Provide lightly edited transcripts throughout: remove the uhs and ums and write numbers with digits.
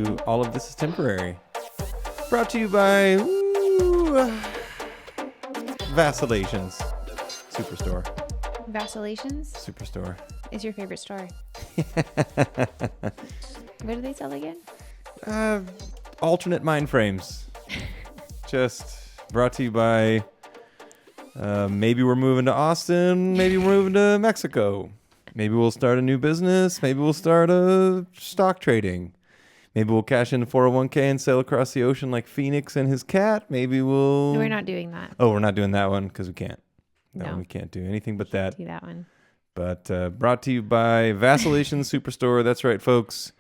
to All of This is Temporary. Brought to you by Vacillations Superstore. Vacillations Superstore. is your favorite store. What do they sell again? Alternate mind frames. Just brought to you by maybe we're moving to Austin, maybe we're moving to Mexico. Maybe we'll start a new business. Maybe we'll start a stock trading. Maybe we'll cash in a 401k and sail across the ocean like Phoenix and his cat. Maybe we'll... No, we're not doing that. Oh, we're not doing that one because we can't. No, we can't do anything but that. Do that one. But brought to you by Vacillations Superstore. That's right, folks.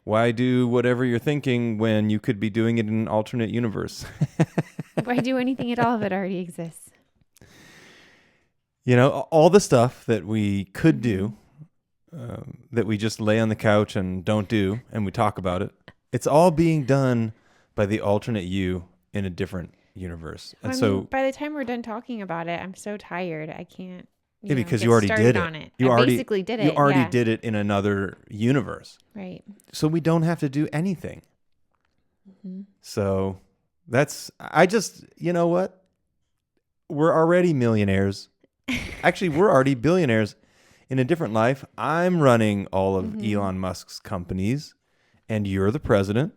Why do whatever you're thinking when you could be doing it in an alternate universe? Why do anything at all if it already exists? You know, all the stuff that we could do, that we just lay on the couch and don't do, and we talk about it, it's all being done by the alternate you in a different universe. And so by the time we're done talking about it, I'm so tired. I can't. Yeah, because you already did it. You basically did it. You already did it in another universe. Right. So we don't have to do anything. Mm-hmm. So you know what? We're already millionaires. Actually, we're already billionaires in a different life. I'm running all of Elon Musk's companies, and you're the president.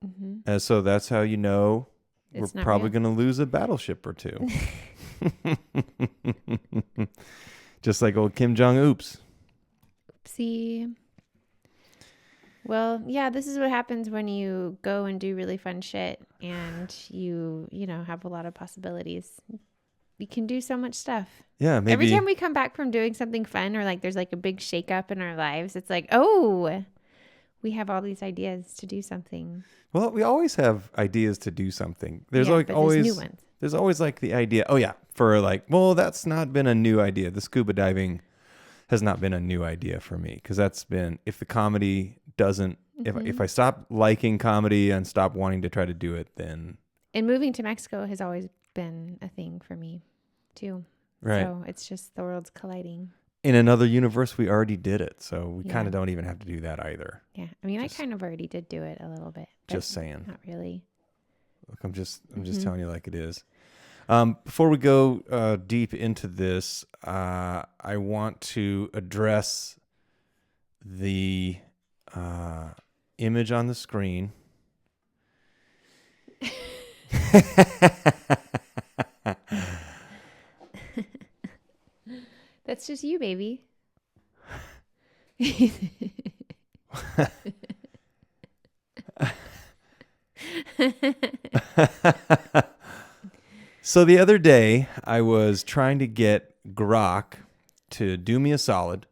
Mm-hmm. And so that's how you know It's we're not probably real. going to lose a battleship or two. Just like old Kim Jong Oops. Oopsie. Well, yeah, this is what happens when you go and do really fun shit and you have a lot of possibilities. You can do so much stuff. Yeah, maybe. Every time we come back from doing something fun or like there's like a big shakeup in our lives, it's like, oh, we have all these ideas to do something. Well, we always have ideas to do something. There's but always there's new ones. There's always like the idea. Oh yeah, for like, well, that's not been a new idea. The scuba diving has not been a new idea for me because that's been if the comedy doesn't if I stop liking comedy and stop wanting to try to do it, then. And moving to Mexico has always been a thing for me too. Right. So it's just the world's colliding. In another universe, we already did it, so we kind of don't even have to do that either. Yeah, I mean, I kind of already did do it a little bit. Just saying. Not really. Look, I'm just telling you like it is. Before we go deep into this, I want to address the image on the screen. That's just you, baby. So the other day, I was trying to get Grok to do me a solid,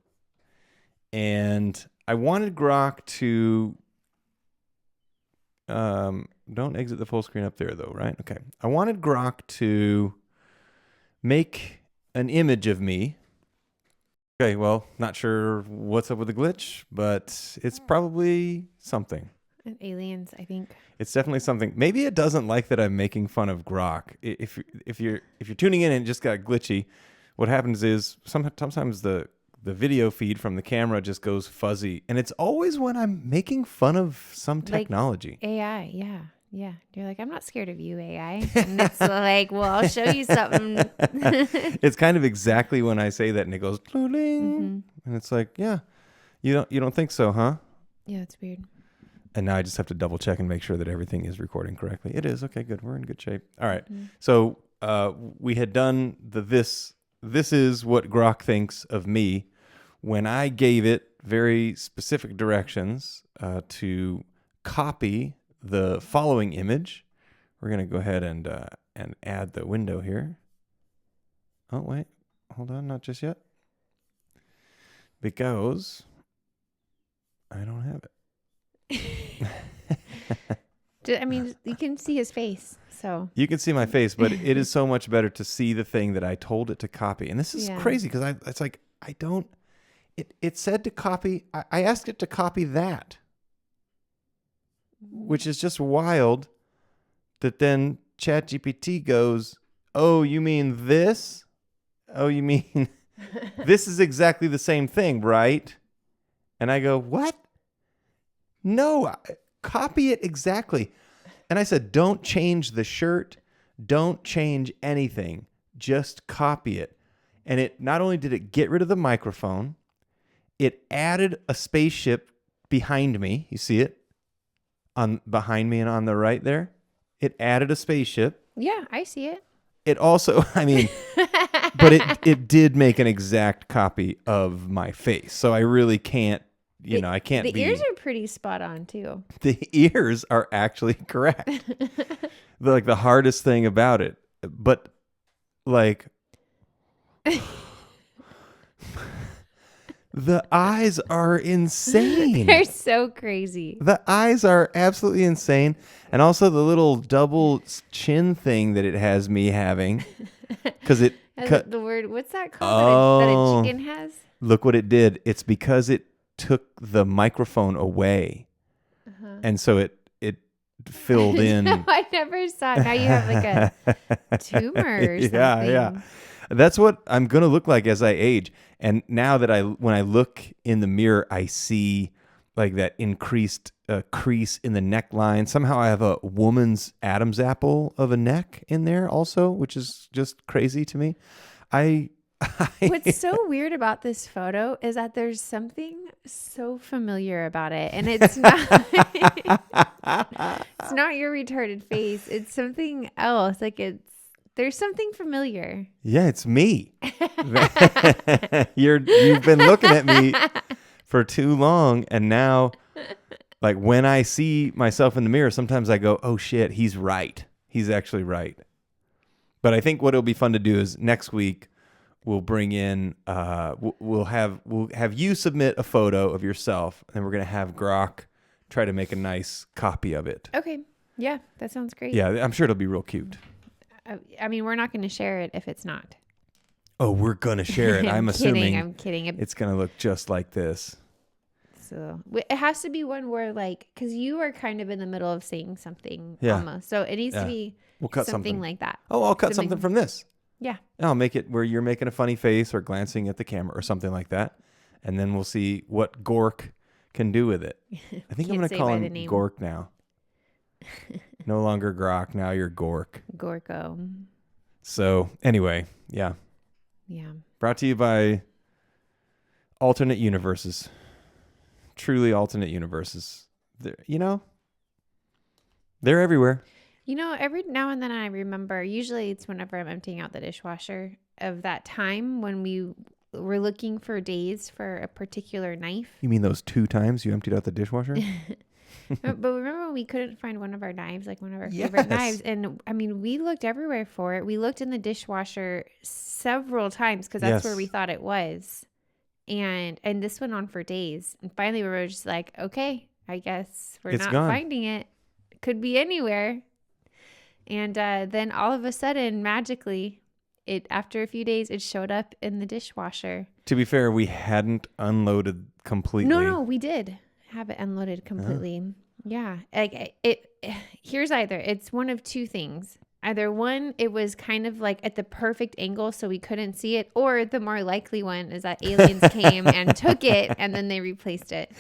and I wanted Grok to don't exit the full screen up there, though, right? Okay. I wanted Grok to make an image of me. Okay, well, not sure what's up with the glitch, but it's probably something. Aliens, I think. It's definitely something. Maybe it doesn't like that I'm making fun of Grok. If you're tuning in and it just got glitchy, what happens is sometimes the video feed from the camera just goes fuzzy, and it's always when I'm making fun of some technology. Like AI, yeah. Yeah. You're like, I'm not scared of you, AI. And it's like, well, I'll show you something. It's kind of exactly when I say that, and it goes and it's like, yeah, you don't think so, huh? Yeah, it's weird. And now I just have to double check and make sure that everything is recording correctly. It is. Okay, good. We're in good shape. All right. So we had done this is what Grok thinks of me when I gave it very specific directions to copy the following image. We're going to go ahead and add the window here. Oh, wait. Hold on. Not just yet. Because I don't have it. I mean, you can see his face, so. You can see my face, but it is so much better to see the thing that I told it to copy. And this is crazy because it said to copy. I asked it to copy that, which is just wild that then ChatGPT goes, oh, you mean this? Oh, you mean this is exactly the same thing, right? And I go, what? No, copy it exactly. And I said, don't change the shirt. Don't change anything. Just copy it. And it not only did it get rid of the microphone, it added a spaceship behind me. You see it on behind me and on the right there? It added a spaceship. Yeah, I see it. It also, I mean, but it did make an exact copy of my face. So I really can't, I can't The be. ears are pretty spot on too. The ears are actually correct. Like the hardest thing about it. But like the eyes are insane. They're so crazy. The eyes are absolutely insane. And also the little double chin thing that it has me having. Because it the word, what's that called? That a chicken has? Look what it did. It's because it took the microphone away. And so it filled in. No, I never saw it. Now you have like a tumor or something. Yeah. That's what I'm going to look like as I age. And now that when I look in the mirror, I see like that increased crease in the neckline. Somehow I have a woman's Adam's apple of a neck in there also, which is just crazy to me. What's so weird about this photo is that there's something so familiar about it. And it's not it's not your retarded face. It's something else. Like there's something familiar. Yeah, it's me. You've been looking at me for too long, and now like when I see myself in the mirror, sometimes I go, "Oh shit, he's right. He's actually right." But I think what it'll be fun to do is next week we'll bring in we'll have you submit a photo of yourself, and we're going to have Grok try to make a nice copy of it. Okay. Yeah, that sounds great. Yeah, I'm sure it'll be real cute. I mean, we're not going to share it if it's not. Oh, we're going to share it. I'm assuming I'm kidding. It's going to look just like this. So it has to be one where like, because you are kind of in the middle of saying something almost. So it needs to be we'll cut something like that. Oh, I'll cut something from this. Yeah. I'll make it where you're making a funny face or glancing at the camera or something like that. And then we'll see what Gork can do with it. I think I'm going to call him Gork now. No longer Grok. Now you're Gork. Gorko. So anyway, yeah. Yeah. Brought to you by alternate universes. Truly alternate universes. They're everywhere. Every now and then I remember, usually it's whenever I'm emptying out the dishwasher, of that time when we were looking for days for a particular knife. You mean those 2 times you emptied out the dishwasher? But remember when we couldn't find one of our knives, like one of our favorite knives? And I mean, we looked everywhere for it. We looked in the dishwasher several times because that's where we thought it was. And this went on for days. And finally we were just like, okay, I guess it's not finding it. Could be anywhere. And then all of a sudden, magically, after a few days, it showed up in the dishwasher. To be fair, we hadn't unloaded completely. No, we did have it unloaded completely. Yeah. Like here's it's one of 2 things. Either one, it was kind of like at the perfect angle so we couldn't see it, or the more likely one is that aliens came and took it and then they replaced it.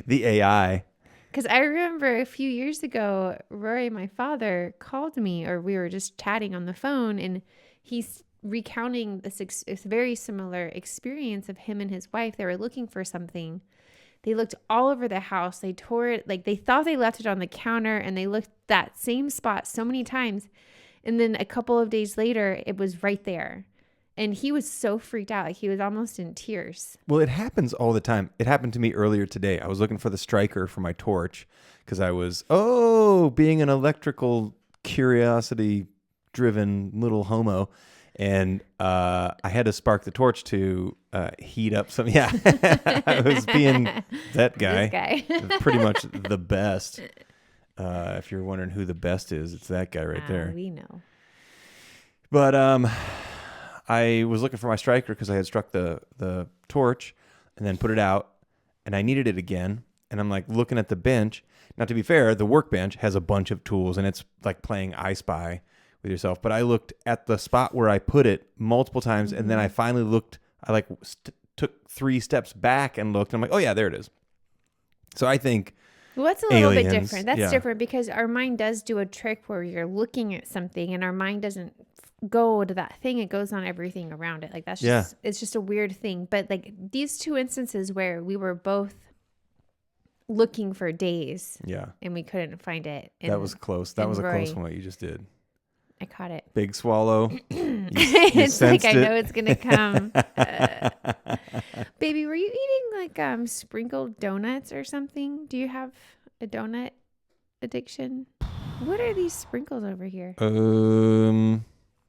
The AI. Because I remember a few years ago, Rory, my father, called me, or we were just chatting on the phone, and he's recounting this very similar experience of him and his wife. They were looking for something. They looked all over the house. They tore it. Like they thought they left it on the counter, and they looked that same spot so many times. And then a couple of days later, it was right there. And he was so freaked out. Like he was almost in tears. Well, it happens all the time. It happened to me earlier today. I was looking for the striker for my torch because I was, being an electrical curiosity-driven little homo. And I had to spark the torch to heat up some. Yeah, I was being that guy. This guy. Pretty much the best. If you're wondering who the best is, it's that guy right there. We know. But I was looking for my striker because I had struck the torch and then put it out, and I needed it again. And I'm like looking at the bench. Now, to be fair, the workbench has a bunch of tools, and it's like playing I Spy with yourself. But I looked at the spot where I put it multiple times, and then I finally looked. I took 3 steps back and looked. And I'm like, oh yeah, there it is. So I think Well, that's a little bit aliens. different. That's Yeah. different because our mind does do a trick where you're looking at something and our mind doesn't go to that thing. It goes on everything around it. Like that's just, it's just a weird thing. But like these two instances where we were both looking for days Yeah. and we couldn't find it. That was close. That was a Roy, close one what you just did. I caught it. Big swallow. It's like I know it's gonna come. Baby, were you eating like sprinkled donuts or something? Do you have a donut addiction? What are these sprinkles over here?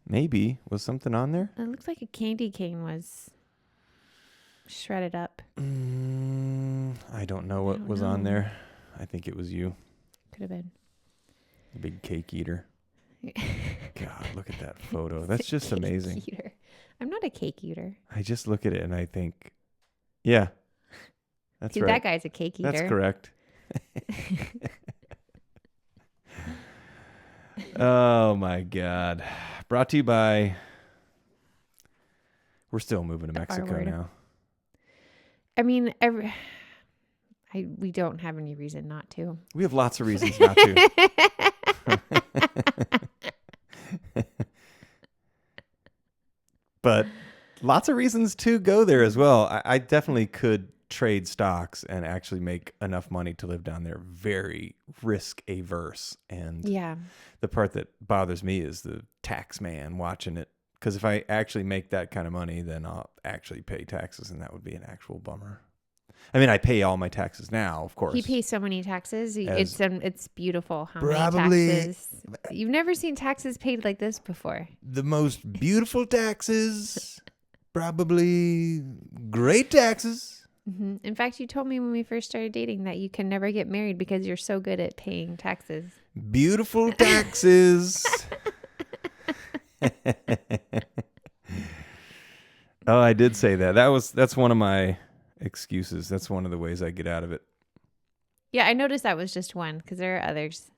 Maybe. Was something on there? It looks like a candy cane was shredded up. I don't know what was on there. I think it was you. Could have been. The big cake eater. God, look at that photo. That's just amazing. Eater. I'm not a cake eater. I just look at it and I think, yeah, that's Dude, right. that guy's a cake eater. That's correct. Oh my God. Brought to you by, we're still moving to Mexico now. I mean, we don't have any reason not to. We have lots of reasons not to. But lots of reasons to go there as well. I definitely could trade stocks and actually make enough money to live down there. Very risk averse. And the part that bothers me is the tax man watching it. Because if I actually make that kind of money, then I'll actually pay taxes, and that would be an actual bummer. I mean, I pay all my taxes now, of course. He pays so many taxes. It's beautiful how probably many taxes. You've never seen taxes paid like this before. The most beautiful taxes, probably great taxes. Mm-hmm. In fact, you told me when we first started dating that you can never get married because you're so good at paying taxes. Beautiful taxes. Oh, I did say that. That's one of my excuses. That's one of the ways I get out of it. Yeah, I noticed that was just one because there are others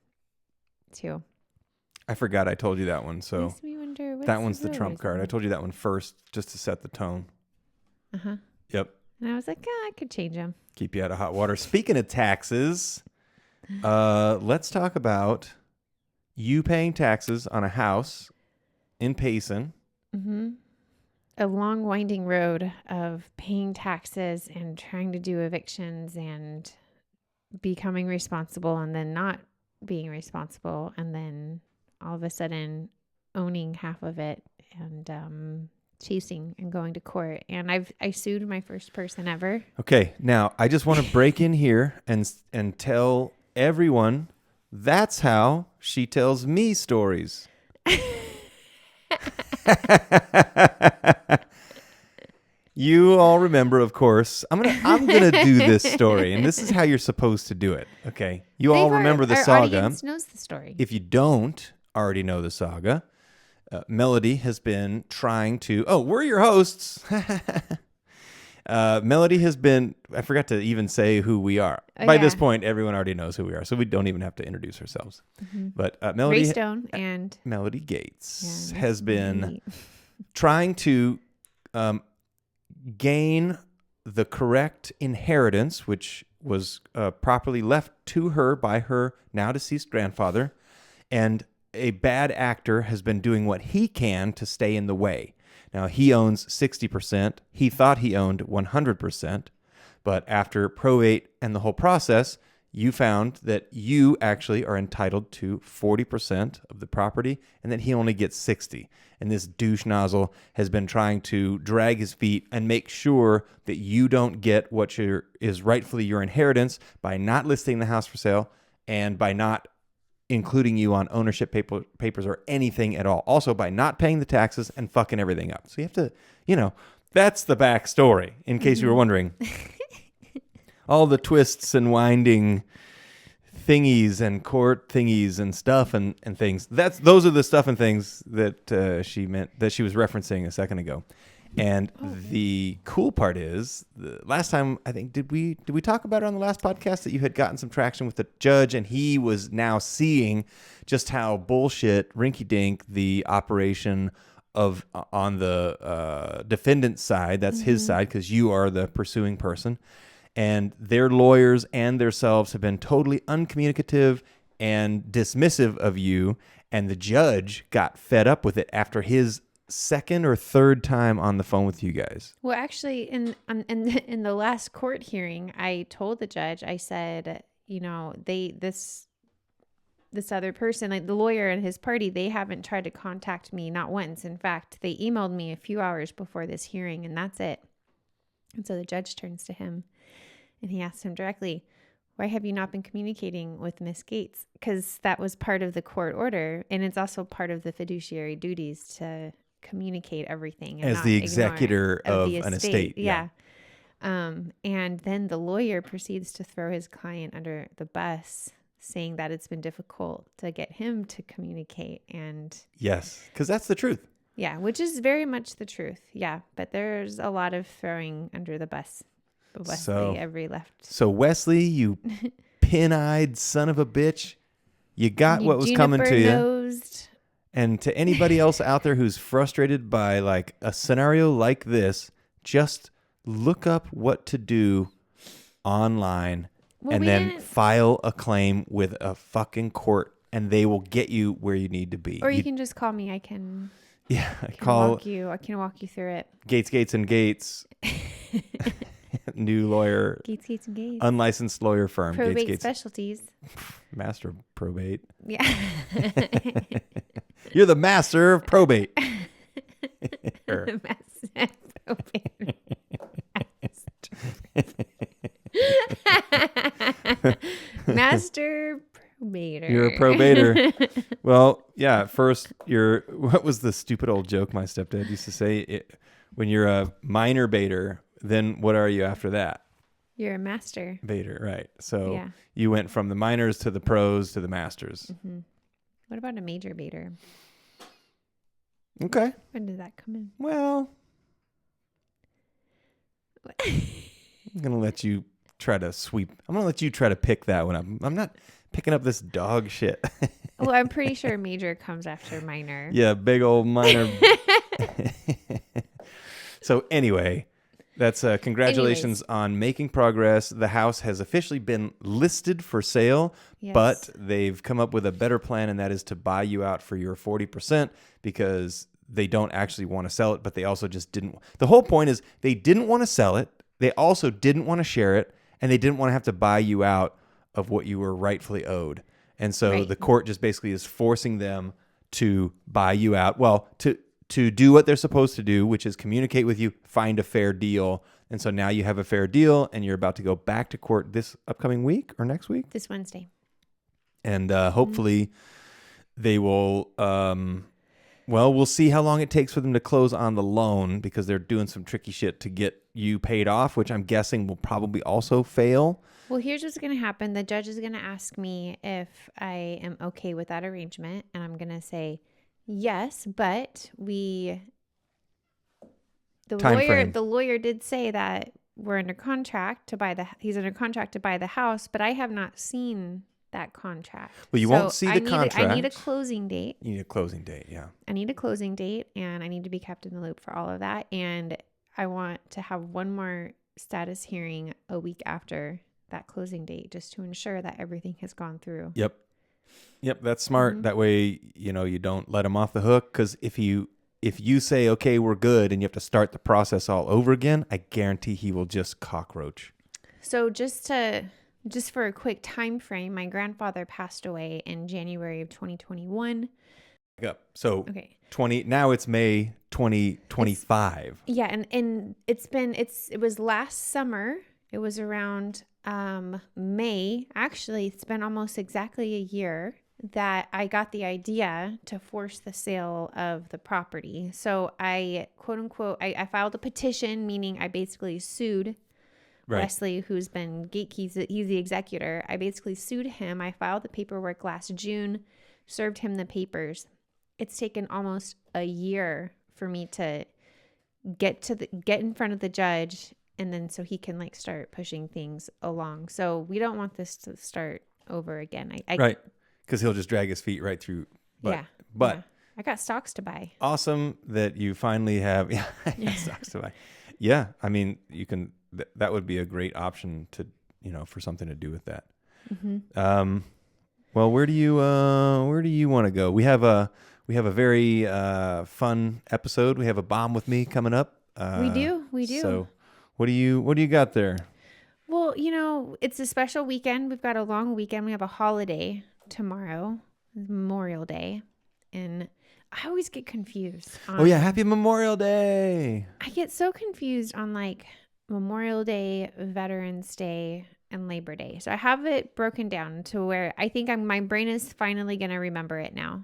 too. I forgot I told you that one. So makes me wonder, that one's the trump card. I told you that one first just to set the tone. Uh-huh. Yep. And I was like, I could change them. Keep you out of hot water. Speaking of taxes, let's talk about you paying taxes on a house in Payson. Mm-hmm. A long winding road of paying taxes and trying to do evictions and becoming responsible and then not being responsible and then all of a sudden owning half of it and chasing and going to court. And I sued my first person ever. Okay, now I just want to break in here and tell everyone that's how she tells me stories. You all remember, of course. I'm gonna do this story, and this is how you're supposed to do it. Okay, you all remember the saga. Our audience knows the story. If you don't already know the saga, Melodee has been trying to. Oh, we're your hosts. Melodee has been. I forgot to even say who we are. By this point, everyone already knows who we are, so we don't even have to introduce ourselves. Mm-hmm. But Melodee Raymond Stone and Melodee Gates has been trying to gain the correct inheritance, which was properly left to her by her now deceased grandfather, and a bad actor has been doing what he can to stay in the way. Now, he owns 60%. He thought he owned 100%. But after probate and the whole process, you found that you actually are entitled to 40% of the property and that he only gets 60. And this douche nozzle has been trying to drag his feet and make sure that you don't get what is rightfully your inheritance by not listing the house for sale and by not including you on ownership papers or anything at all. Also by not paying the taxes and fucking everything up. So you have to, that's the backstory, in case you were wondering. All the twists and winding thingies and court thingies and stuff and things. Those are the stuff and things that she was referencing a second ago. And the cool part is, the last time, I think, did we talk about it on the last podcast that you had gotten some traction with the judge and he was now seeing just how bullshit rinky-dink the operation of on the defendant's side, that's his side because you are the pursuing person. and their lawyers and themselves have been totally uncommunicative and dismissive of you. And the judge got fed up with it after his second or third time on the phone with you guys. Well, actually, in the last court hearing, I told the judge, I said, this other person, like the lawyer and his party, they haven't tried to contact me, not once. In fact, they emailed me a few hours before this hearing, and that's it. And so the judge turns to him and he asks him directly, why have you not been communicating with Miss Gates? Because that was part of the court order, and it's also part of the fiduciary duties to communicate everything. And as the executor of an estate. Yeah. And then the lawyer proceeds to throw his client under the bus, saying that it's been difficult to get him to communicate. And yes, because that's the truth. Yeah, which is very much the truth. Yeah, but there's a lot of throwing under the bus. Wesley, every left. So Wesley, you pin-eyed son of a bitch, you got what was coming to you. And to anybody else out there who's frustrated by like a scenario like this, just look up what to do online and then file a claim with a fucking court, and they will get you where you need to be. Or you can just call me. I can. Yeah, I can walk you through it. Gates and Gates. New lawyer. Gates and Gates. Unlicensed lawyer firm. Probate Gates. Specialties. Master of probate. Yeah. You're the master of probate. The master of probate. Master probator. You're a probator. Well, yeah. First, what was the stupid old joke my stepdad used to say? When you're a minor baiter, then what are you after that? You're a master baiter, right? So you went from the minors to the pros to the masters. Mm-hmm. What about a major baiter? Okay. When did that come in? Well, I'm gonna let you try to sweep. I'm gonna let you try to pick that one up. I'm not picking up this dog shit. Well, I'm pretty sure major comes after minor. Yeah, big old minor. So anyway, that's congratulations on making progress. The house has officially been listed for sale, but they've come up with a better plan, and that is to buy you out for your 40% because they don't actually want to sell it, but they also just didn't. The whole point is they didn't want to sell it. They also didn't want to share it, and they didn't want to have to buy you out of what you were rightfully owed. And so the court just basically is forcing them to buy you out. Well, to do what they're supposed to do, which is communicate with you, find a fair deal. And so now you have a fair deal, and you're about to go back to court this upcoming week or next week? This Wednesday. And hopefully they will, we'll see how long it takes for them to close on the loan because they're doing some tricky shit to get you paid off, which I'm guessing will probably also fail. Well, here's what's going to happen. The judge is going to ask me if I am okay with that arrangement, and I'm going to say, yes, but the lawyer did say that we're under contract to buy he's under contract to buy the house, but I have not seen that contract. Well, you won't see the contract. I need a closing date. You need a closing date, yeah. I need a closing date, and I need to be kept in the loop for all of that. And I want to have one more status hearing a week after that closing date just to ensure that everything has gone through. Yep, that's smart. Mm-hmm. That way, you don't let him off the hook, because if you say, okay, we're good, and you have to start the process all over again, I guarantee he will just cockroach. So just for a quick time frame, my grandfather passed away in January of 2021. Yep. So now it's May 2025. And it was last summer. It was around May. Actually, it's been almost exactly a year that I got the idea to force the sale of the property. So I, quote unquote, I filed a petition, meaning I basically sued Wesley, who's been he's the executor. I basically sued him. I filed the paperwork last June, served him the papers. It's taken almost a year for me to get in front of the judge, and then so he can start pushing things along. So we don't want this to start over again. Right. Because he'll just drag his feet right through. But I got stocks to buy. Awesome that you finally have stocks to buy. Yeah, I mean, you can. That would be a great option to, for something to do with that. Well, where do you want to go? We have a very fun episode. We have a bomb with me coming up. We do. So, what do you got there? Well, it's a special weekend. We've got a long weekend. We have a holiday tomorrow, Memorial Day, and I always get confused. Happy Memorial Day. I get so confused on like Memorial Day, Veterans Day, and Labor Day. So I have it broken down to where I think my brain is finally going to remember it now.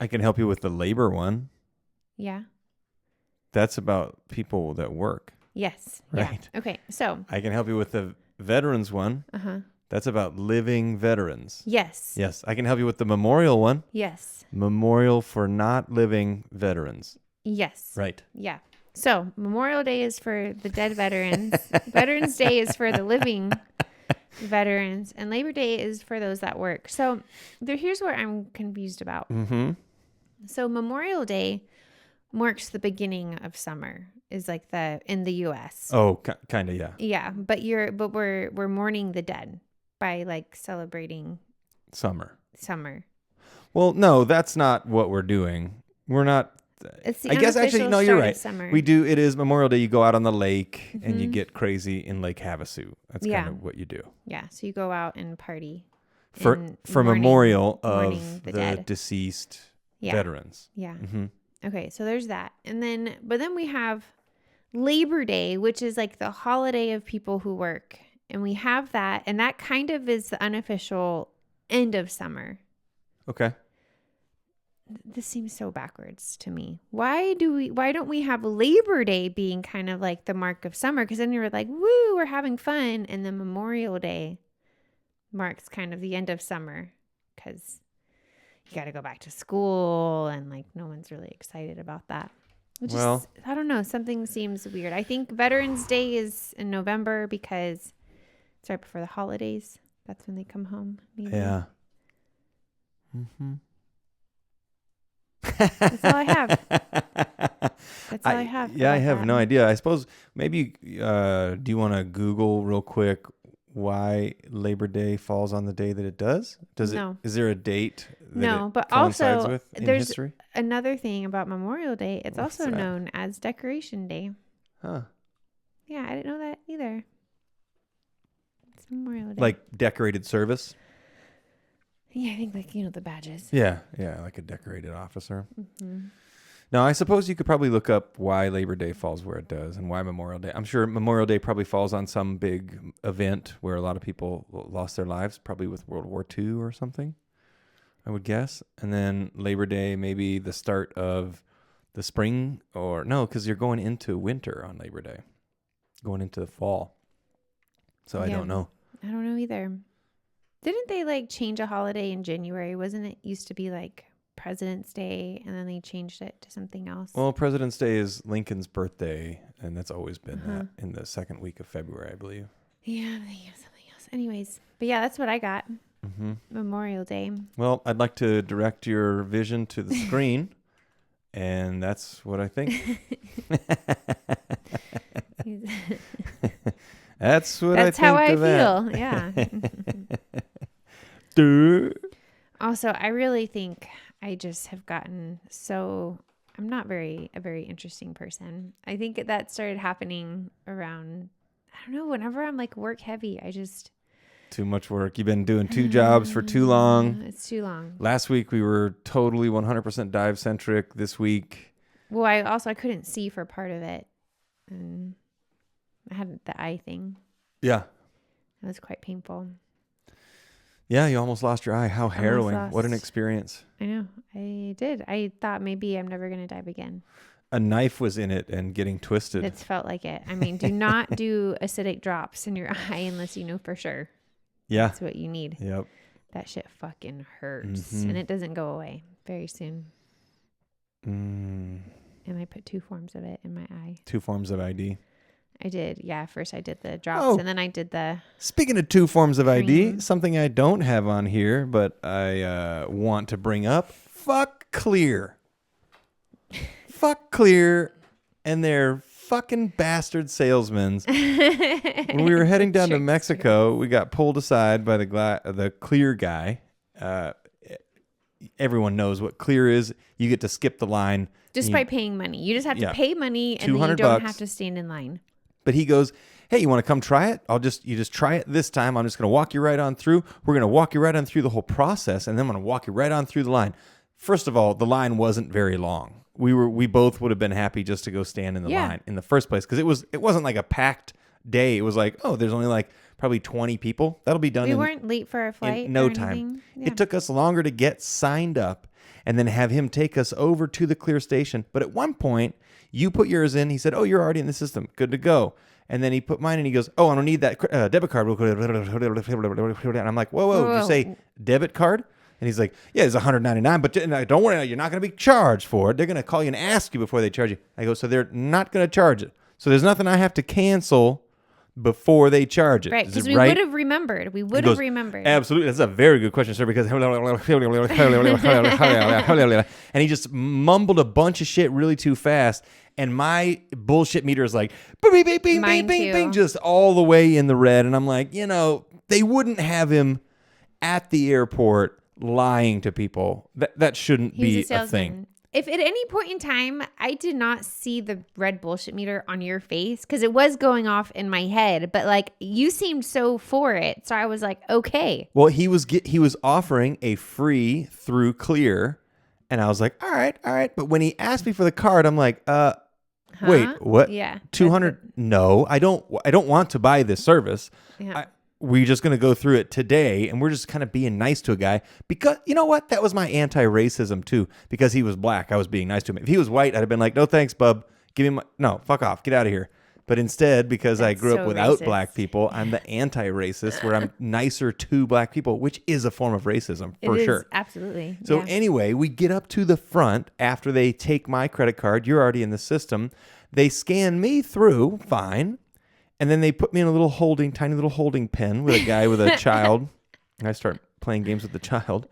I can help you with the labor one. Yeah. That's about people that work. Yes. Right. Yeah. Okay. So I can help you with the veterans one. That's about living veterans. Yes. Yes. I can help you with the memorial one. Yes. Memorial for not living veterans. Yes. Right. Yeah. So Memorial Day is for the dead veterans. Veterans Day is for the living veterans. And Labor Day is for those that work. So here's what I'm confused about. So Memorial Day marks the beginning of summer, is like in the U.S. Oh, kind of, yeah. Yeah, but we're mourning the dead by like celebrating summer. Well, no, that's not what we're doing. We're not. It's the I guess actually, no, you're right. Summer. We do. It is Memorial Day. You go out on the lake and you get crazy in Lake Havasu. That's kind of what you do. Yeah, so you go out and party for memorial mourning of the dead. Deceased veterans. Yeah. Okay, so there's that. But then we have Labor Day, which is like the holiday of people who work. And we have that. And that kind of is the unofficial end of summer. Okay. This seems so backwards to me. Why don't we have Labor Day being kind of like the mark of summer? Because then you're like, woo, we're having fun. And then Memorial Day marks kind of the end of summer because you got to go back to school and like no one's really excited about that. I don't know. Something seems weird. I think Veterans Day is in November because it's right before the holidays. That's when they come home. Maybe. Yeah. That's all I have. That's all I have. Yeah, I have no idea. I suppose maybe, do you want to Google real quick why Labor Day falls on the day that it does? No. Is there a date that no, but coincides also with in there's history? Another thing about Memorial Day. It's What's also that? known as Decoration Day. Huh. Yeah, I didn't know that either. It's Memorial Day. Like decorated service? Yeah, I think like, the badges. Yeah, like a decorated officer. Now, I suppose you could probably look up why Labor Day falls where it does and why Memorial Day. I'm sure Memorial Day probably falls on some big event where a lot of people lost their lives, probably with World War II or something, I would guess. And then Labor Day, maybe the start of the spring, or no, because you're going into winter on Labor Day, going into the fall. So I don't know. I don't know either. Didn't they like change a holiday in January? Wasn't it used to be like President's Day and then they changed it to something else? Well, President's Day is Lincoln's birthday, and that's always been that in the second week of February, I believe. Yeah, they have something else. Anyways, but yeah, that's what I got. Memorial Day. Well, I'd like to direct your vision to the screen, and that's what I think. That's what That's I think how I of feel. Yeah. Also, I really think I just have gotten I'm not a very interesting person. I think that started happening around, I don't know, whenever I'm like work heavy, I just. Too much work. You've been doing 2 jobs for too long. It's too long. Last week we were totally 100% dive centric. This week. Well, I couldn't see for part of it. And I had the eye thing. Yeah. That was quite painful. Yeah, you almost lost your eye. How harrowing. What an experience. I know. I did. I thought maybe I'm never going to dive again. A knife was in it and getting twisted. It's felt like it. I mean, do not do acidic drops in your eye unless you know for sure. Yeah. That's what you need. Yep. That shit fucking hurts. And it doesn't go away very soon. And I put 2 forms of it in my eye. 2 forms of ID. I did. Yeah. First I did the drops and then I did the. Speaking of 2 forms of cream. ID, something I don't have on here, but I want to bring up. Fuck clear. Fuck Clear and their fucking bastard salesmen. When we were heading down to Mexico, we got pulled aside by the Clear guy. Everyone knows what Clear is. You get to skip the line. Just by paying money. You just have to pay money and then you don't have to stand in line. But he goes, hey, you want to come try it? You just try it this time. I'm just going to walk you right on through. We're going to walk you right on through the whole process, and then I'm going to walk you right on through the line. First of all, the line wasn't very long. We both would have been happy just to go stand in the line in the first place, because it wasn't like a packed day. It was like, oh, there's only like probably 20 people. That'll be done. We weren't late for our flight. In no time. Yeah. It took us longer to get signed up and then have him take us over to the Clear station. But at one point, you put yours in. He said, oh, you're already in the system. Good to go. And then he put mine in. He goes, oh, I don't need that debit card. And I'm like, whoa. Did you say debit card? And he's like, yeah, it's $199, but don't worry, you're not going to be charged for it. They're going to call you and ask you before they charge you. I go, so they're not going to charge it. So there's nothing I have to cancel before they charge it. Right, because we would have remembered. We would have remembered. Absolutely. That's a very good question, sir, because... And he just mumbled a bunch of shit really too fast, and my bullshit meter is like, bing, bing, bing, bing, bing, bing, just all the way in the red. And I'm like, they wouldn't have him at the airport lying to people. That shouldn't be a thing. If at any point in time I did not see the red bullshit meter on your face, because it was going off in my head, but like you seemed so for it, so I was like, okay. Well, he was offering a free through Clear, and I was like, all right. But when he asked me for the card, I'm like, wait, what? Yeah, 200? No, I don't want to buy this service. Yeah. We're just going to go through it today, and we're just kind of being nice to a guy because, you know what? That was my anti-racism, too, because he was black. I was being nice to him. If he was white, I'd have been like, no, thanks, bub. No, fuck off. Get out of here. But instead, because I grew up without black people, I'm the anti-racist where I'm nicer to black people, which is a form of racism for sure. Absolutely. So anyway, we get up to the front after they take my credit card. You're already in the system. They scan me through. Fine. And then they put me in a tiny little holding pen with a guy with a child. And I start playing games with the child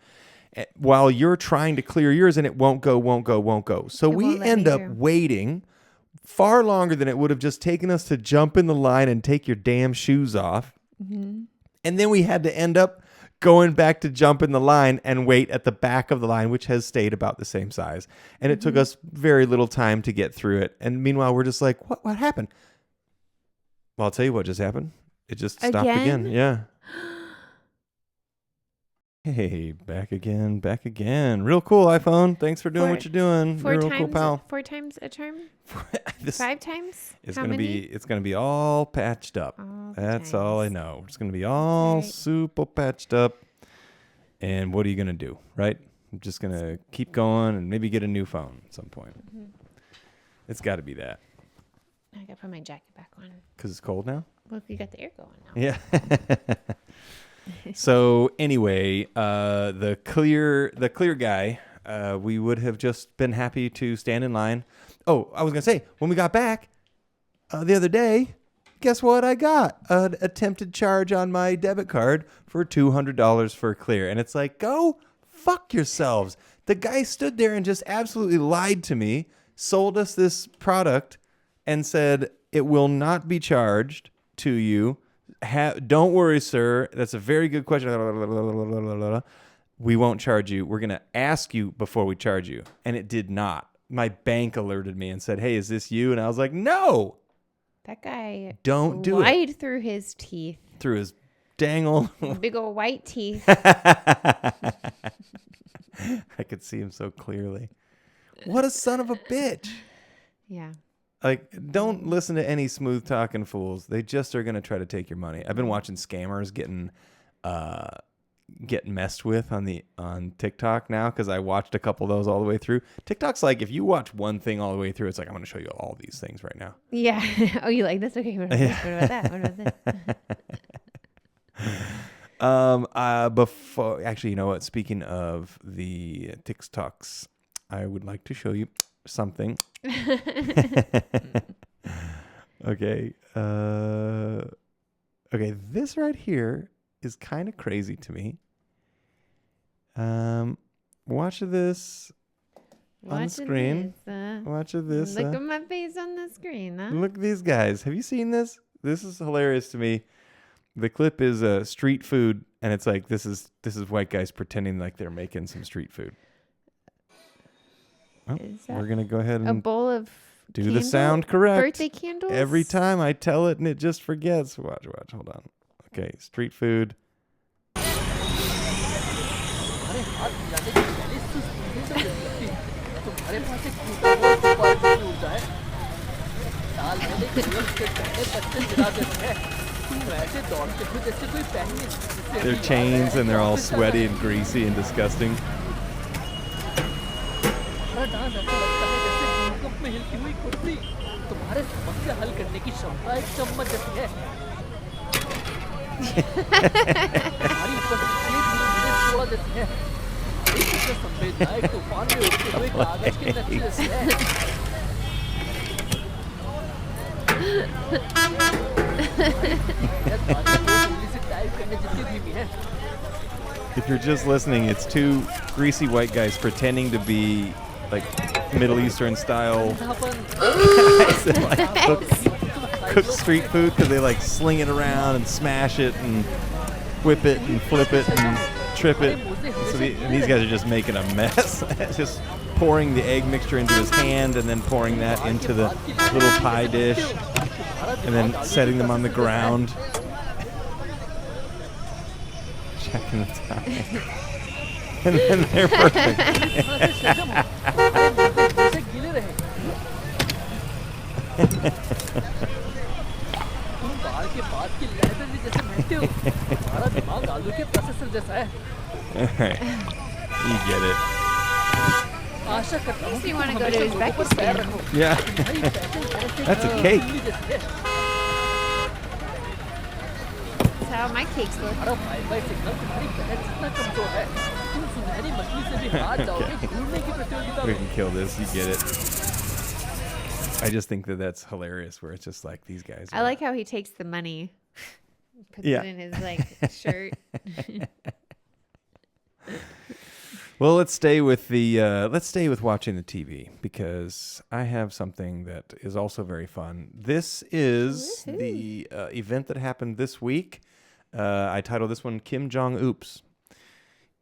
while you're trying to clear yours, and it won't go. So we end up waiting far longer than it would have just taken us to jump in the line and take your damn shoes off. Mm-hmm. And then we had to end up going back to jump in the line and wait at the back of the line, which has stayed about the same size. And it took us very little time to get through it. And meanwhile, we're just like, what happened? Well, I'll tell you what just happened. It just stopped again. Yeah. Hey, back again. Real cool, iPhone. Thanks for doing what you're doing. You're real cool, pal. 4 times a charm? 5 times? It's gonna be all patched up. That's all I know. It's gonna be all super patched up. And what are you gonna do, right? I'm just gonna keep going and maybe get a new phone at some point. Mm-hmm. It's got to be that. I gotta put my jacket back on. Because it's cold now? Well, we got the air going now. Yeah. So anyway, the clear guy, we would have just been happy to stand in line. Oh, I was going to say, when we got back the other day, guess what I got? An attempted charge on my debit card for $200 for Clear. And it's like, go fuck yourselves. The guy stood there and just absolutely lied to me, sold us this product, and said, it will not be charged to you. Don't worry, sir. That's a very good question. We won't charge you. We're going to ask you before we charge you. And it did not. My bank alerted me and said, hey, is this you? And I was like, no. That guy lied through his teeth. Through his dangle. Big old white teeth. I could see him so clearly. What a son of a bitch. Yeah. Like, don't listen to any smooth talking fools. They just are going to try to take your money. I've been watching scammers getting messed with on TikTok now because I watched a couple of those all the way through. TikTok's like, if you watch one thing all the way through, it's like, I'm going to show you all these things right now. Yeah. Oh, you like this? Okay. What about this? What about that? What about this? Actually, you know what? Speaking of the TikToks, I would like to show you something. Okay. Okay, this right here is kind of crazy to me. Watch this. on the screen. Watch this. Look at my face on the screen. Huh? Look at these guys. Have you seen this? This is hilarious to me. The clip is street food, and it's like this is white guys pretending like they're making some street food. Oh, we're gonna go ahead and a bowl of do the sound correct. Birthday candles. Every time I tell it and it just forgets. Watch. Hold on. Okay, street food. Their chains and they're all sweaty and greasy and disgusting. If you're just listening, it's two greasy white guys pretending to be like Middle Eastern style cook street food because they like sling it around and smash it and whip it and flip it and trip it. So these guys are just making a mess. Just pouring the egg mixture into his hand and then pouring that into the little pie dish and then setting them on the ground. Checking the time. And then they're perfect. Alright. You get it. Makes me want to go to Uzbekistan. Yeah. That's a cake. That's how my cakes look. We can kill this. You get it. I just think that's hilarious where it's just like these guys. I like how he takes the money, puts it in his shirt. Well, let's stay with watching the TV because I have something that is also very fun. This is the event that happened this week. I titled this one Kim Jong Oops.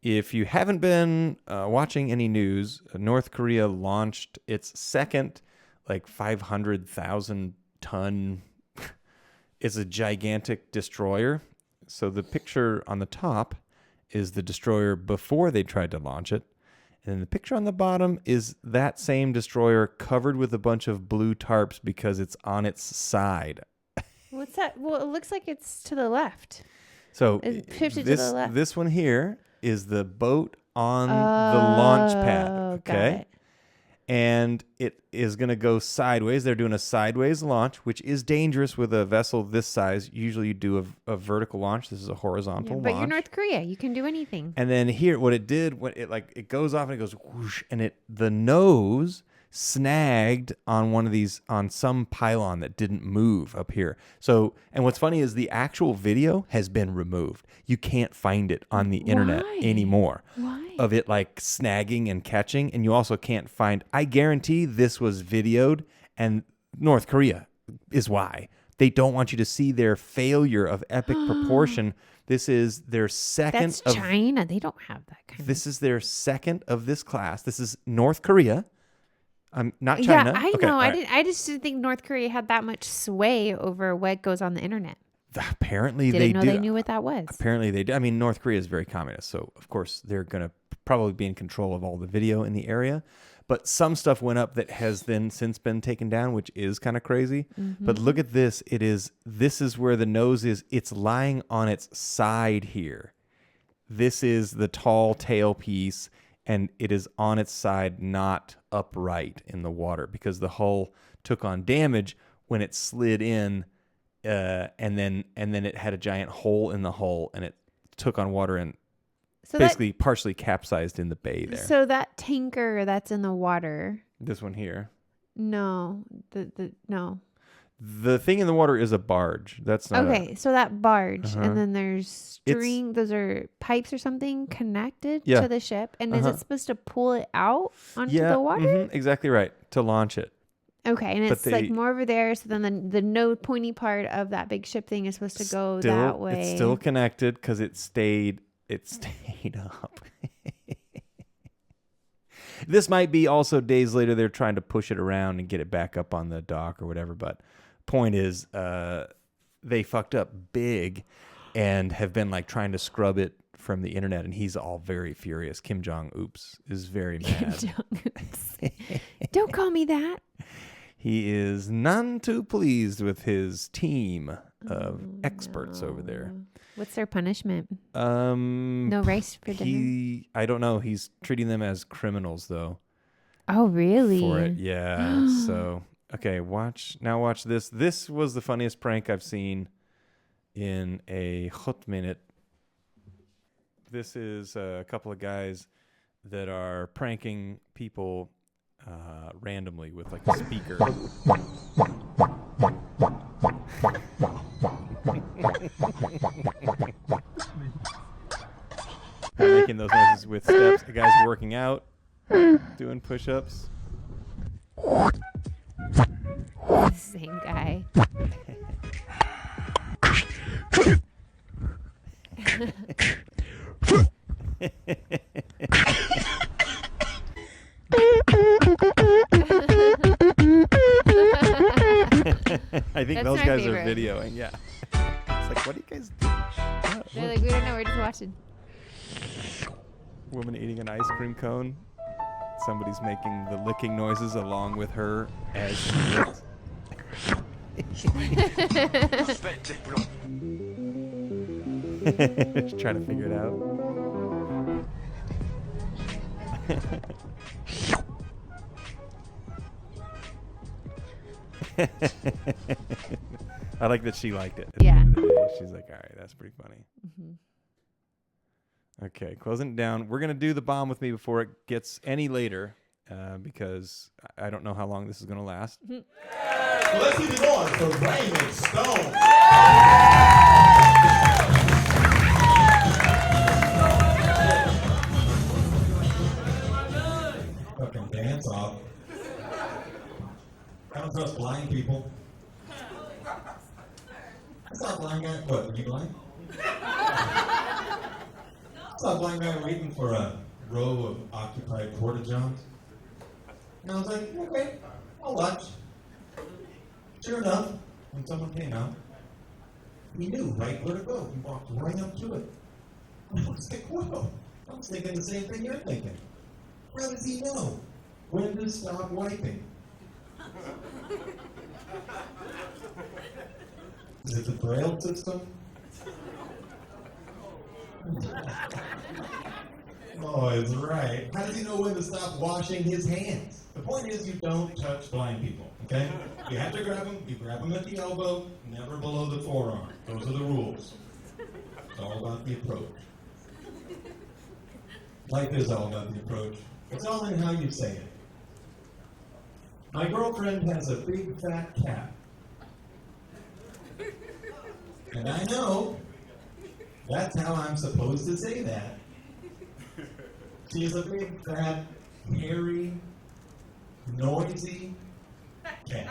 If you haven't been watching any news, North Korea launched its second 500,000 ton. It's a gigantic destroyer. So the picture on the top is the destroyer before they tried to launch it. And then the picture on the bottom is that same destroyer covered with a bunch of blue tarps because it's on its side. What's that? Well, it looks like it's to the left. So this one here is the boat on the launch pad. Okay. And it is going to go sideways. They're doing a sideways launch, which is dangerous with a vessel this size. Usually you do a vertical launch. This is a horizontal launch. But you're North Korea. You can do anything. And then here, what it did, it goes off and it goes whoosh, and the nose snagged on some pylon that didn't move up here. So, and what's funny is the actual video has been removed. You can't find it on the internet anymore. Why? Of it snagging and catching, and you also can't find. I guarantee this was videoed, and North Korea is why they don't want you to see their failure of epic proportion. This is their second. That's China. They don't have that kind. This is their second of this class. This is North Korea. Not China. Yeah, I know. I just didn't think North Korea had that much sway over what goes on the internet. Apparently they do. They knew what that was. Apparently they do. I mean, North Korea is very communist, so of course they're going to probably be in control of all the video in the area. But some stuff went up that has then since been taken down, which is kind of crazy. Mm-hmm. But look at this. This is where the nose is. It's lying on its side here. This is the tall tail piece, and it is on its side, not upright in the water because the hull took on damage when it slid in. And then it had a giant hole in the hull, and it took on water and basically partially capsized in the bay there. So that tanker that's in the water. This one here. No, no. The thing in the water is a barge. That's not Okay, so that barge, Uh-huh. and then there's string. Those are pipes or something connected Yeah. to the ship, and is it supposed to pull it out onto the water? Exactly right. To launch it. Okay, and But it's like more over there. So then the no pointy part of that big ship thing is supposed to go that way. It's still connected because it stayed up. This might be also days later they're trying to push it around and get it back up on the dock or whatever. But point is, they fucked up big and have been like trying to scrub it from the internet, and he's all very furious. Kim Jong-oops is very mad. Kim Jong-oops. Don't call me that. He is none too pleased with his team of experts over there. What's their punishment? No No rice for dinner? I don't know. He's treating them as criminals, though. Oh, really? For it, yeah. So, okay, watch this. This was the funniest prank I've seen in a hot minute. This is a couple of guys that are pranking people randomly with like a speaker. They're making those noises with steps. The guy's working out, doing push-ups. Same guy. I think those guys are videoing. Yeah. It's like, what do you guys do? They're like, we don't know. We're just watching. Woman eating an ice cream cone. Somebody's making the licking noises along with her as she licks. Just trying to figure it out. I like that she liked it. At the end of the day. She's like, all right, that's pretty funny. Okay, closing it down. We're going to do the bomb with me before it gets any later because I don't know how long this is going to last. Let's keep it going for Raymond Stone. Fucking dance off. I don't trust blind people. I saw a blind guy. What, are you blind? I saw a blind guy waiting for a row of occupied porta-johns. And I was like, okay, I'll watch. Sure enough, when someone came out, he knew right where to go. He walked right up to it. I was like, whoa, I was thinking the same thing you're thinking. How does he know when to stop wiping? Is it the Braille system? Oh, it's right. How does he know when to stop washing his hands? The point is you don't touch blind people, okay? You have to grab them. You grab them at the elbow, never below the forearm. Those are the rules. It's all about the approach. Life is all about the approach. It's all in how you say it. My girlfriend has a big fat cat. And I know that's how I'm supposed to say that. She's a big, fat, hairy, noisy cat.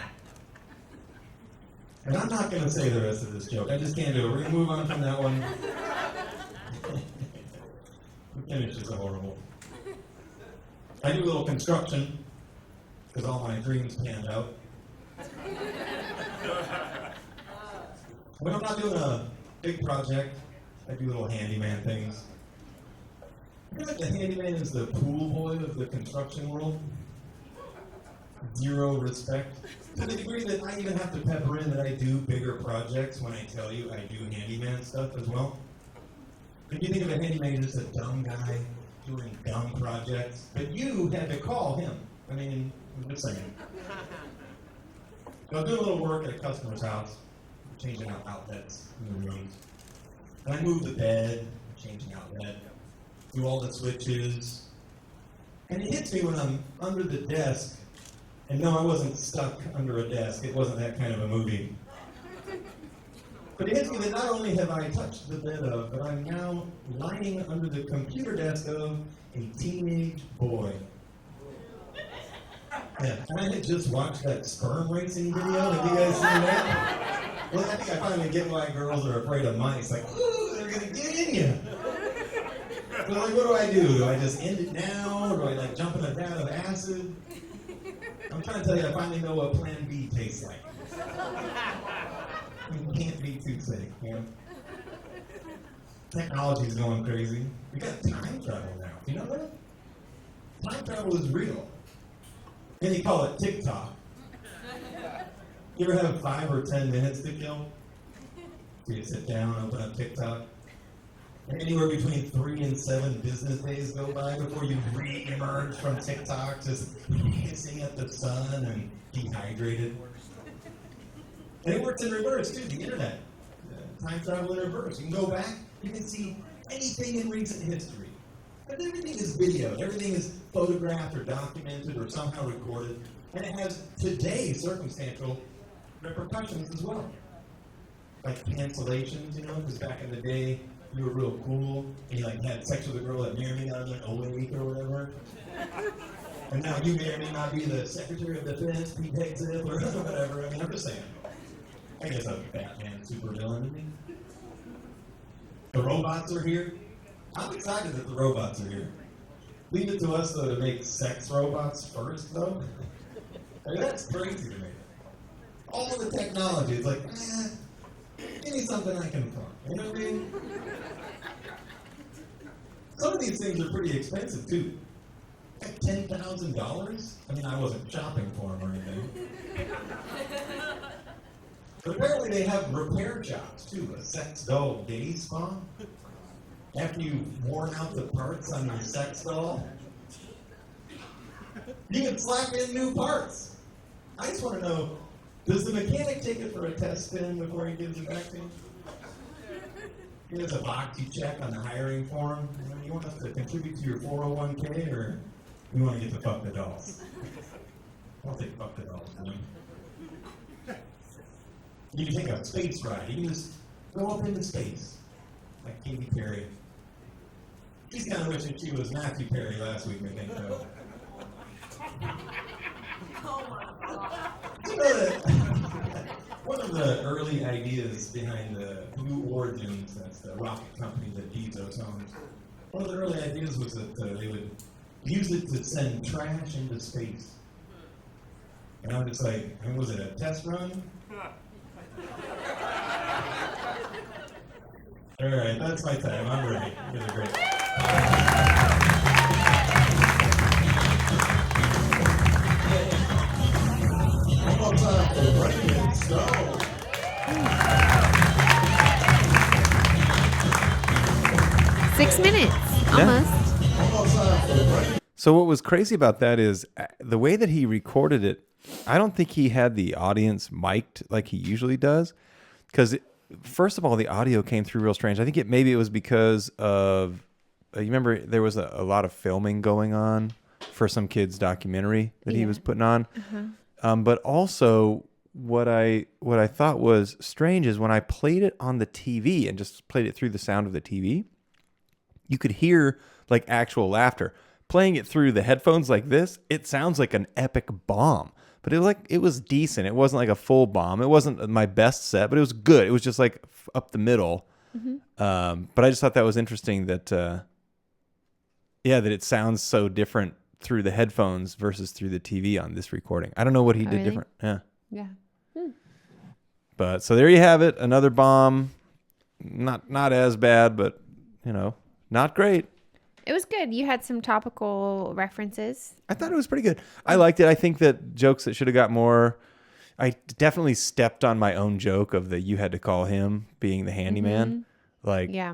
And I'm not going to say the rest of this joke. I just can't do it. We're going to move on from that one. The finish is horrible. I do a little construction because all my dreams panned out. When I'm not doing a big project, I do little handyman things. I feel like the handyman is the pool boy of the construction world. Zero respect. To the degree that I even have to pepper in that I do bigger projects when I tell you I do handyman stuff as well. If you think of a handyman as just a dumb guy doing dumb projects, but you had to call him. I mean, I'm just saying. So I do a little work at a customer's house, changing out outlets in the rooms. And I move the bed, changing outlet, do all the switches. And it hits me when I'm under the desk And no, I wasn't stuck under a desk. It wasn't that kind of a movie. But it hits me that not only have I touched the bed of, but I'm now lying under the computer desk of a teenage boy. Yeah, and I had just watched that sperm racing video. Have you guys seen that? Well, I think I finally get why girls are afraid of mice. Like, ooh, they're gonna get in you. But like, what do? Do I just end it now, or do I like jump in a vat of acid? I'm trying to tell you, I finally know what Plan B tastes like. It can't be too safe, you know? Technology's going crazy. We got time travel now. You know that? Time travel is real. And they call it TikTok. You ever have 5 or 10 minutes to kill? So you sit down, open up TikTok. And anywhere between 3 and 7 business days go by before you re-emerge from TikTok, just hissing at the sun and dehydrated. And it works in reverse, too, the internet. Time travel in reverse. You can go back, you can see anything in recent history. But everything is video, everything is photographed or documented or somehow recorded. And it has today's circumstantial repercussions as well. Like cancellations, you know, because back in the day, you were real cool, and you like had sex with a girl that may or may not have been awake or whatever. And now you may or may not be the Secretary of Defense, Pete Hegseth, or whatever. I mean, I'm just saying. I guess I'm a Batman supervillain, isn't he? The robots are here. I'm excited that the robots are here. Leave it to us, though, to make sex robots first, though. I mean, that's crazy to me. All the technology, it's like, give me something I can fuck. You know what I mean? Some of these things are pretty expensive, too. Like $10,000? I mean, I wasn't shopping for them or anything. But apparently they have repair shops, too. A sex doll day spa. After you've worn out the parts on your sex doll, you can slap in new parts. I just want to know, does the mechanic take it for a test spin before he gives it back to you? There's a box you check on the hiring form. You want us to contribute to your 401k, or you want to get to fuck the dolls? I'll take fuck the dolls, man. You can take a space ride. You can just go up into space, like Katy Perry. She's kind of wishing she was Matthew Perry last week, I think, though. You know that one of the early ideas behind the Blue Origins, that's the rocket company that Bezos owns, one of the early ideas was that they would use it to send trash into space. And I'm just like, I mean, was it a test run? All right, that's my time. I'm ready. You guys are great. One more time for Raymond Stone. Six minutes, almost. One more time for Raymond. So what was crazy about that is the way that he recorded it. I don't think he had the audience mic'd like he usually does, because first of all, the audio came through real strange. I think maybe it was because of you remember there was a lot of filming going on for some kid's documentary that he was putting on. But also what I thought was strange is when I played it on the TV and just played it through the sound of the TV, you could hear like actual laughter. Playing it through the headphones like this, it sounds like an epic bomb. But it was decent. It wasn't like a full bomb. It wasn't my best set, but it was good. It was just like up the middle. But I just thought that was interesting that that it sounds so different through the headphones versus through the TV on this recording. I don't know what he did different. Yeah. But so there you have it. Another bomb. Not as bad, but not great. It was good. You had some topical references. I thought it was pretty good. I liked it. I think that jokes that should have got more. I definitely stepped on my own joke of the you had to call him being the handyman. Like, Yeah.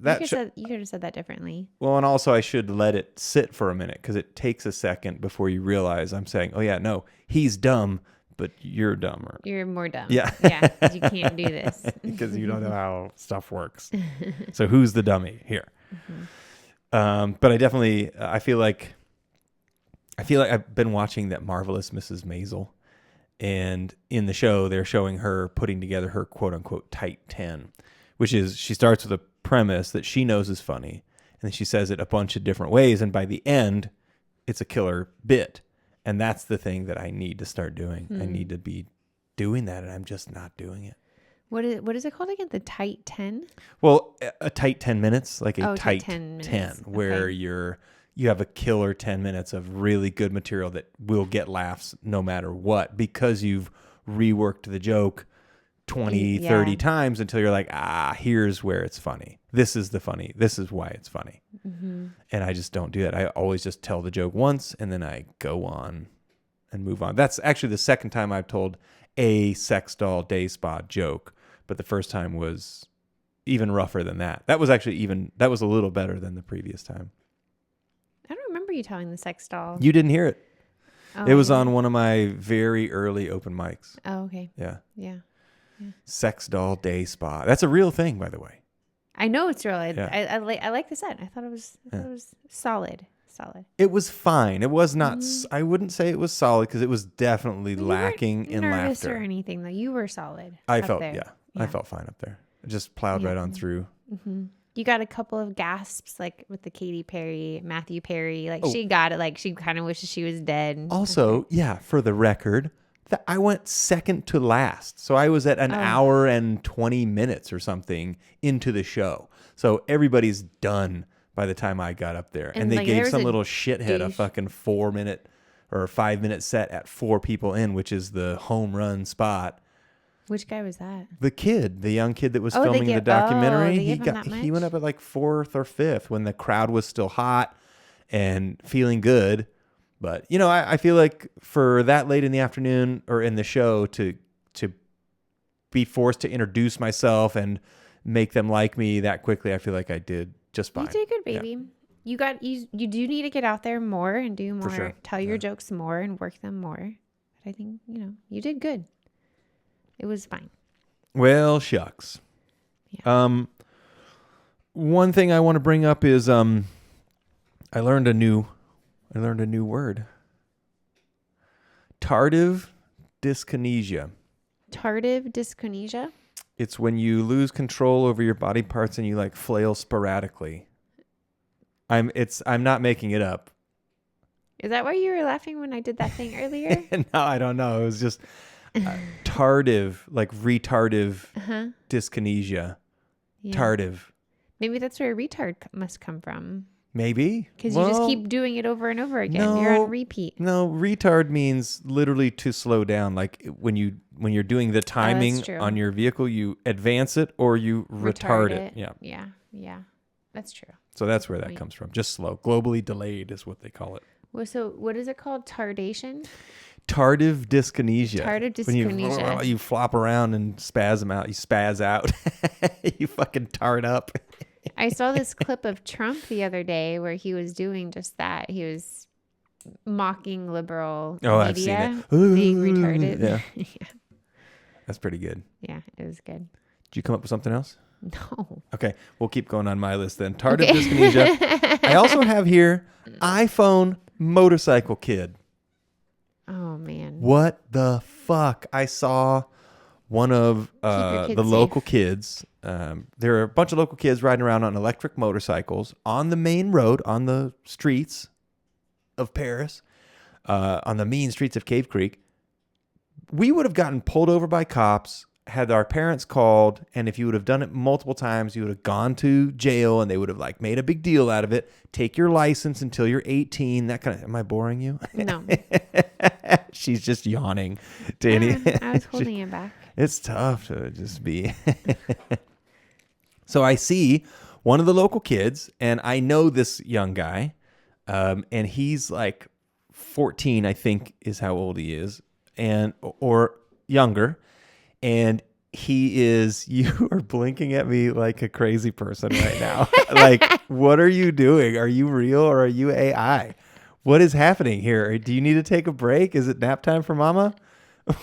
that You could have said that differently. well, and also I should let it sit for a minute because it takes a second before you realize I'm saying, oh yeah, no, he's dumb, but you're dumber. You're more dumb. Yeah. Yeah. 'Cause you can't do this. Because you don't know how stuff works. So who's the dummy here? But I feel like I feel like I've been watching that Marvelous Mrs. Maisel, and in the show they're showing her putting together her quote unquote tight 10, which is she starts with a premise that she knows is funny, and then she says it a bunch of different ways, and by the end it's a killer bit. And that's the thing that I need to start doing. I need to be doing that, and I'm just not doing it. What is it called again? The tight 10? Well, a tight 10 minutes, like a tight 10 10, minutes. where Okay. you have a killer 10 minutes of really good material that will get laughs no matter what, because you've reworked the joke 20, 30 times until you're like, here's where it's funny. This is why it's funny. Mm-hmm. And I just don't do that. I always just tell the joke once, and then I go on and move on. That's actually the second time I've told a sex doll day spa joke, but the first time was even rougher than that. That was a little better than the previous time. I don't remember you telling the sex doll. You didn't hear it. Oh, It was yeah. on one of my very early open mics. Oh, okay. Yeah. Yeah. Sex doll day spa. That's a real thing, by the way. I know it's real. I like the set. I thought it was solid. It was fine. It was not, I wouldn't say it was solid, because it was definitely But you weren't lacking in nervous laughter. or anything though. You were solid. I up felt, there. I felt fine up there. I just plowed right on through. Mm-hmm. You got a couple of gasps, like with the Katy Perry, Matthew Perry. Like she got it. Like she kind of wishes she was dead. Also, for the record, I went second to last. So I was at an hour and 20 minutes or something into the show. So everybody's done by the time I got up there. And they like, gave there's some a little shithead a douche. fucking 4-minute or 5-minute set at 4 people in, which is the home run spot. Which guy was that? The young kid that was Oh, they filming the gave- documentary, they gave him that he much? went up at like 4th or 5th when the crowd was still hot and feeling good. But I feel like for that late in the afternoon or in the show to be forced to introduce myself and make them like me that quickly, I feel like I did just fine. You did good, baby. Yeah. You do need to get out there more and do more. sure. Tell your jokes more and work them more. But I think you did good. It was fine. Well, shucks. Yeah. One thing I want to bring up is I learned a new word. Tardive dyskinesia. Tardive dyskinesia. It's when you lose control over your body parts and you like flail sporadically. I'm not making it up. Is that why you were laughing when I did that thing earlier? No, I don't know. It was just tardive, like retardive dyskinesia. Yeah. Tardive. Maybe that's where retard must come from. Maybe. Because you just keep doing it over and over again. No, You're on repeat. No, retard means literally to slow down. Like when you're doing the timing true. on your vehicle, you advance it or you retard it. Yeah. Yeah. That's true. So that's where that comes from. Just slow. Globally delayed is what they call it. Well, so what is it called? Tardation? Tardive dyskinesia. Tardive When dyskinesia. you flop around and spasm out. You spaz out. You fucking tart up. I saw this clip of Trump the other day where he was doing just that. He was mocking liberal media, I've seen it. being retarded. Yeah. Yeah. That's pretty good. Yeah, it was good. Did you come up with something else? No. Okay, we'll keep going on my list then. Tardive dyskinesia. I also have here iPhone motorcycle kid. Oh, man. What the fuck? I saw one of your kids the safe. local kids. There are a bunch of local kids riding around on electric motorcycles on the main road, on the streets of Paris, on the mean streets of Cave Creek. We would have gotten pulled over by cops had our parents called, and if you would have done it multiple times, you would have gone to jail, and they would have like made a big deal out of it. Take your license until you're 18. That kind of. Am I boring you? No. She's just yawning. Danny, I was holding it back. it's tough to just be. So I see one of the local kids, and I know this young guy, and he's like 14, I think, is how old he is, and or younger. And he is, you are blinking at me like a crazy person right now. Like, what are you doing? Are you real or are you AI? What is happening here? Do you need to take a break? Is it nap time for mama?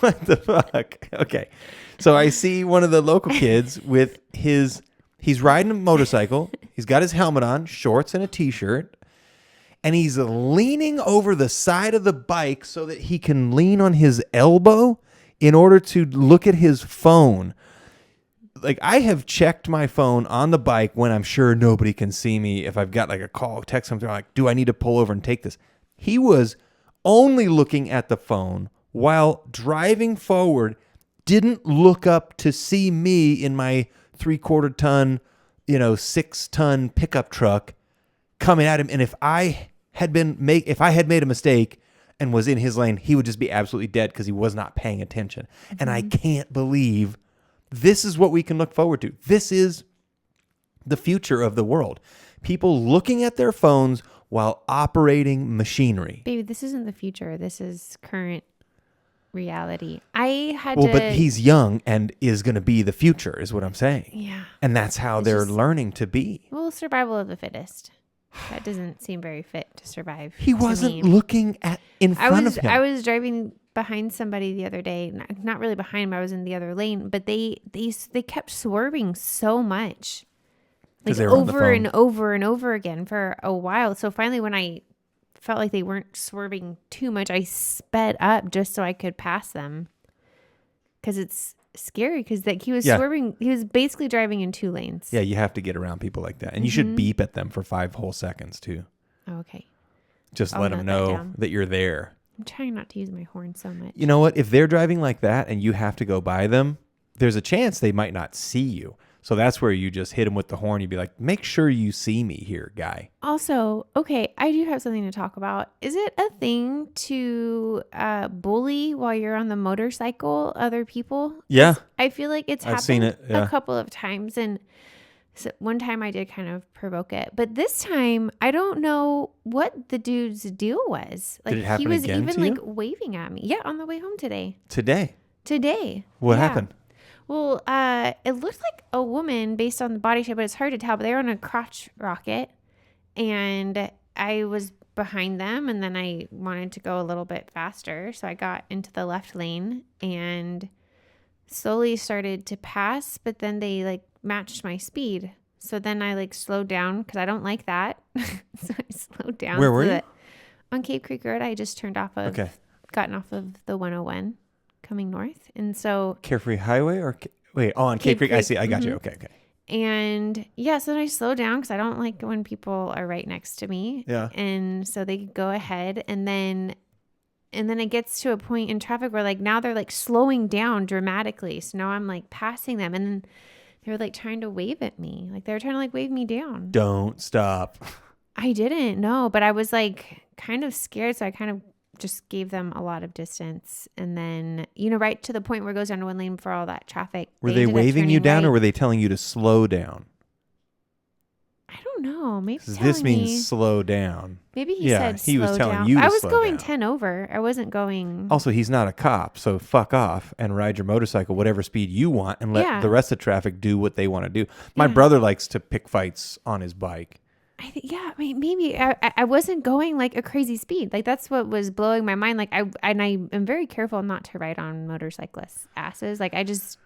What the fuck? Okay. So I see one of the local kids with he's riding a motorcycle. He's got his helmet on, shorts and a t-shirt. and he's leaning over the side of the bike so that he can lean on his elbow in order to look at his phone. Like, I have checked my phone on the bike when I'm sure nobody can see me. If I've got like a call, text, something like, do I need to pull over and take this? He was only looking at the phone while driving forward, didn't look up to see me in my 3/4 ton, 6-ton pickup truck coming at him. And if I had made a mistake and was in his lane, he would just be absolutely dead because he was not paying attention. Mm-hmm. And I can't believe this is what we can look forward to. This is the future of the world. People looking at their phones while operating machinery. Baby, this isn't the future. This is current reality. But he's young and is going to be the future, is what I'm saying. Yeah. And that's how they're learning to be. Well, survival of the fittest. That doesn't seem very fit to survive. He wasn't looking in front of him. I was driving behind somebody the other day. Not really behind him. I was in the other lane. But they kept swerving so much. Like over and over and over again for a while. So finally, when I felt like they weren't swerving too much, I sped up just so I could pass them. Because it's scary, because he was swerving. He was basically driving in 2 lanes. Yeah, you have to get around people like that. And you should beep at them for 5 whole seconds too. Oh, okay. Just let them know that you're there. I'm trying not to use my horn so much. You know what? If they're driving like that and you have to go by them, there's a chance they might not see you. So that's where you just hit them with the horn. You'd be like, make sure you see me here, guy. Also, okay, I do have something to talk about. Is it a thing to bully while you're on the motorcycle other people? Yeah. I feel like it's happened a couple of times. And so one time I did kind of provoke it. But this time, I don't know what the dude's deal was. Like, did it happen he was again even to you? like waving at me. Yeah, on the way home today. Today? What happened? Well, it looked like a woman based on the body shape, but it's hard to tell. But they were on a crotch rocket, and I was behind them, and then I wanted to go a little bit faster, so I got into the left lane and slowly started to pass. But then they like matched my speed, so then I like slowed down because I don't like that. So I slowed down. Where were you? On Cape Creek Road. I just turned off of, gotten off of the 101. Coming north, and so Carefree Highway on Cape Creek. I see. I got you. Okay. And yeah, so then I slow down because I don't like when people are right next to me. Yeah. And so they go ahead, and then it gets to a point in traffic where like now they're like slowing down dramatically. So now I'm like passing them, and they're like trying to wave at me, like they're trying to like wave me down. Don't stop. I didn't know, but I was like kind of scared, so I kind of just gave them a lot of distance, and then right to the point where it goes down to 1 lane before all that traffic. Were they waving you down, or were they telling you to slow down? I don't know. Maybe this means slow down. Maybe he said he was telling down. you. I was slow going down. 10 over. I wasn't going. Also, he's not a cop, so fuck off and ride your motorcycle whatever speed you want, and let the rest of the traffic do what they want to do. My brother likes to pick fights on his bike. Maybe I wasn't going like a crazy speed. Like that's what was blowing my mind. Like I am very careful not to ride on motorcyclists' asses. Like I just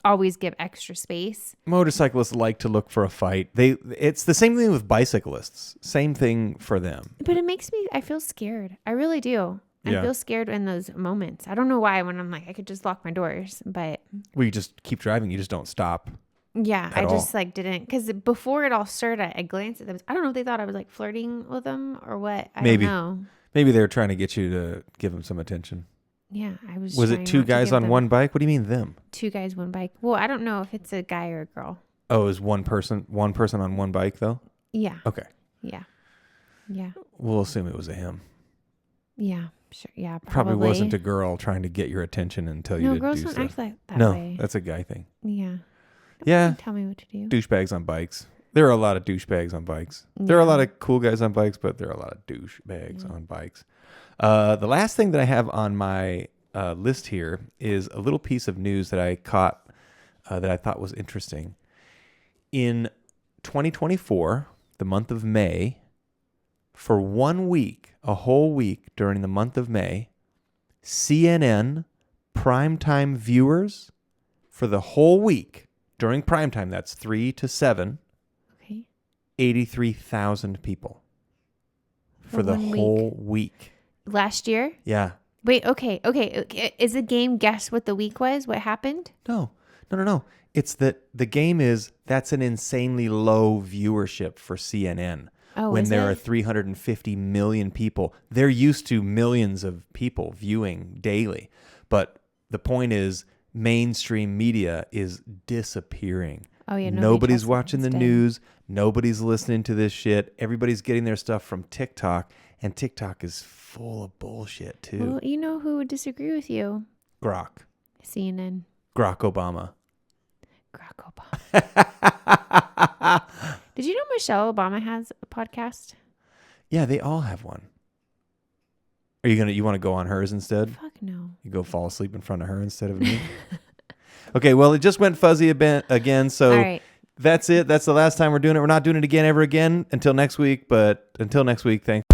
always give extra space. Motorcyclists like to look for a fight. It's the same thing with bicyclists. Same thing for them. But it makes me, I feel scared. I really do. I feel scared in those moments. I don't know why, when I'm like, I could just lock my doors, but. Well, you just keep driving. You just don't stop. Yeah, I just like didn't, because before it all started, I glanced at them. I don't know if they thought I was like flirting with them or what. I don't know. Maybe they were trying to get you to give them some attention. Yeah, I was. Was it 2 guys on one bike? What do you mean them? 2 guys, 1 bike. Well, I don't know if it's a guy or a girl. Oh, is one person on 1 bike though? Yeah. Okay. Yeah. We'll assume it was a him. Yeah. Sure. Yeah. Probably wasn't a girl trying to get your attention and tell you to do stuff. No, girls don't act like that way. No, that's a guy thing. Yeah. Yeah. Tell me what to do. Douchebags on bikes. There are a lot of douchebags on bikes. Yeah. There are a lot of cool guys on bikes, but there are a lot of douchebags on bikes. The last thing that I have on my list here is a little piece of news that I caught that I thought was interesting. In 2024, the month of May, for 1 week, a whole week during the month of May, CNN primetime viewers for the whole week, during primetime, that's 3 to 7, 83,000 people. for the 1 week. whole week. Last year? Yeah. Wait, okay. Is the game guess what the week was? What happened? No. It's that the game that's an insanely low viewership for CNN. Oh, when is there it? are 350 million people. They're used to millions of people viewing daily. But the point is, mainstream media is disappearing. Oh, yeah. Nobody's watching the news. Nobody's listening to this shit. Everybody's getting their stuff from TikTok. And TikTok is full of bullshit, too. Well, you know who would disagree with you? Grok. CNN. Grok Obama. Barack Obama. Did you know Michelle Obama has a podcast? Yeah, they all have one. Are you want to go on hers instead? Fuck no. You go fall asleep in front of her instead of me? Okay, well, it just went fuzzy again, so All right. that's it. That's the last time we're doing it. We're not doing it again ever again until next week, but until next week, thanks.